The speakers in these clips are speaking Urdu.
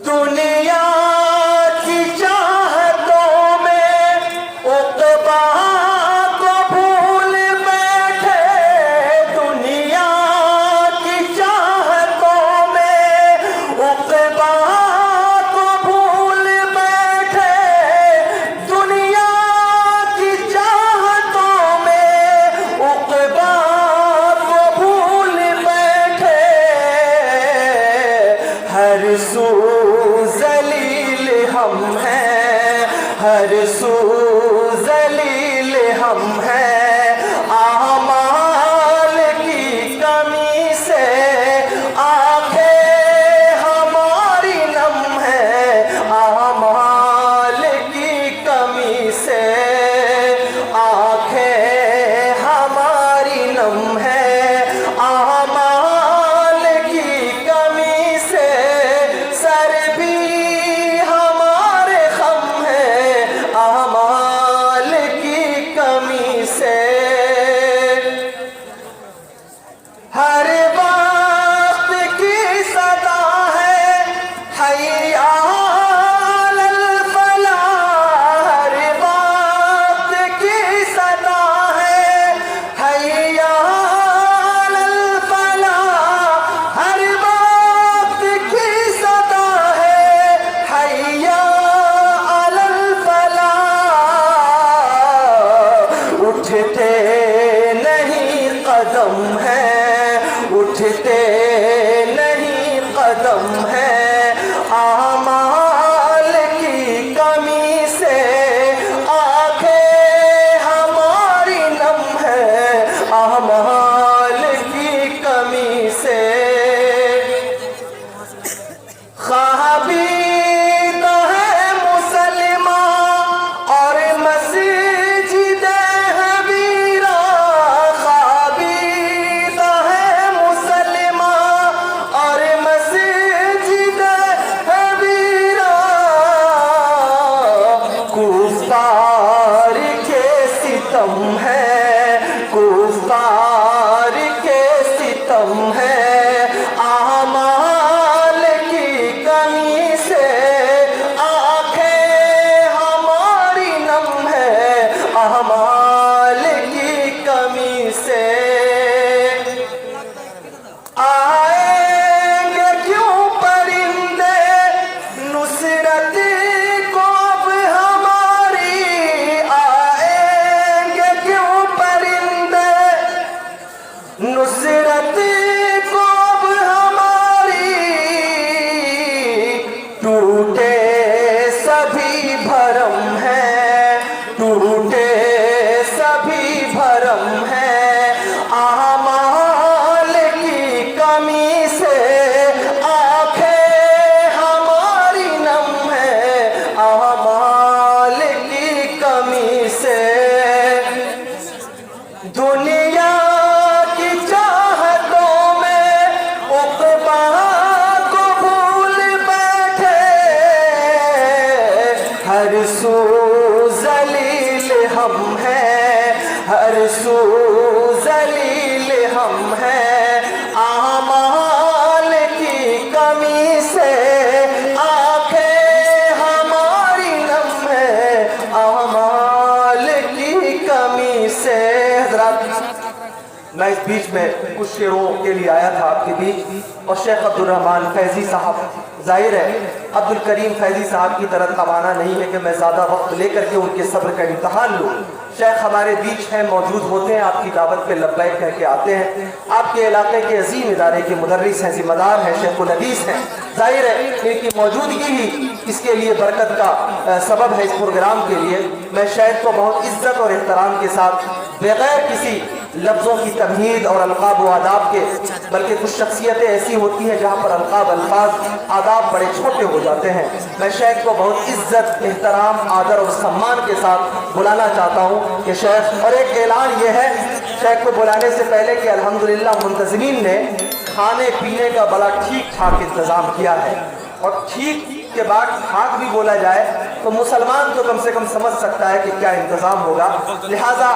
دنیا کی چاہتوں میں عقبہ کو بھول بیٹھے، دنیا کی چاہتوں میں عقبہ کو بھول بیٹھے، دنیا کی چاہتوں میں عقبہ کو بھول بیٹھے، ہر سو ذلیل ہم ہیں، ہر سو ذلیل ہم ہیں، اعمال کی کمی سے آنکھیں ہماری نم ہیں، اعمال کی کمی سے آنکھیں ہماری نم ہیں، اعمال کی کمی سے سر بھی ہمارے خم ہیں، اعمال کی کمی سے ہر وقت کی صدا ہے حی علی الفلاح، ہر وقت کی صدا ہے حی علی الفلاح، ہر وقت کی صدا ہے حی علی الفلاح، اٹھتے نہیں قدم ہے، اٹھتے نہیں قدم ہے، اعمال کی کمی سے آنکھیں ہماری نم ہے، اعمال کی کمی سے خوابید ہے مسلمہ اور مسجد ہے ویرا، خوابید ہے مسلمہ اور مسجد ہے ویرا، کفار کے ستم ہے، کفار کے ستم ہے، اعمال کی کمی سے آنکھیں ہماری نم ہے، اعمال کی کمی سے آئیں گے کیوں پرندے نصرت کو اب ہماری، آئیں گے کیوں پرندے نصرت کو اب ہماری، ٹوٹے سبھی بھرم ہیں، ٹوٹے سبھی بھرم ہیں، اعمال کی کمی سے آنکھیں ہماری نم ہیں، اعمال کی کمی سے دنیا کی چاہتوں میں عقبہ کو بھول بیٹھے، ہر سو ذلیل ہم ہیں، ہر سو ذلیل ہم ہیں، اعمال کی کمی سے آنکھیں ہماری نم ہیں، اعمال کی کمی سے حضرات میں اس بیچ میں کچھ شعروں کے لیے آیا تھا آپ کے بیچ، اور شیخ عبد الرحمن فیضی صاحب، ظاہر ہے عبد الکریم فیضی صاحب کی طرح تمانا نہیں ہے کہ میں زیادہ وقت لے کر کے ان کے صبر کا امتحان لوں، شیخ ہمارے بیچ ہیں، موجود ہوتے ہیں، آپ کی دعوت پہ لبیک کہہ کے آتے ہیں، آپ کے علاقے کے عظیم ادارے کے مدرس ہیں، ذمہ دار ہیں، شیخ الحدیث ہیں، ظاہر ہے ان کی موجودگی ہی اس کے لیے برکت کا سبب ہے اس پروگرام کے لیے۔ میں شیخ کو بہت عزت اور احترام کے ساتھ بغیر کسی لفظوں کی تمہید اور القاب و آداب کے، بلکہ کچھ شخصیتیں ایسی ہوتی ہیں جہاں پر القاب، الفاظ، آداب بڑے چھوٹے ہو جاتے ہیں، میں شیخ کو بہت عزت، احترام، آدر اور سمان کے ساتھ بلانا چاہتا ہوں کہ شیخ، اور ایک اعلان یہ ہے شیخ کو بلانے سے پہلے کہ الحمدللہ منتظمین نے کھانے پینے کا بڑا ٹھیک ٹھاک انتظام کیا ہے، اور ٹھیک کے بعد ٹھاک بھی بولا جائے تو مسلمان تو کم سے کم سمجھ سکتا ہے کہ کیا انتظام ہوگا۔ لہٰذا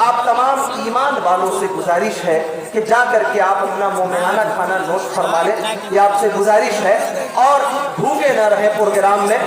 آپ تمام ایمان والوں سے گزارش ہے کہ جا کر کے آپ اپنا مومنانہ کھانا نوش فرما لیں، یہ آپ سے گزارش ہے، اور بھوکے نہ رہیں پروگرام میں۔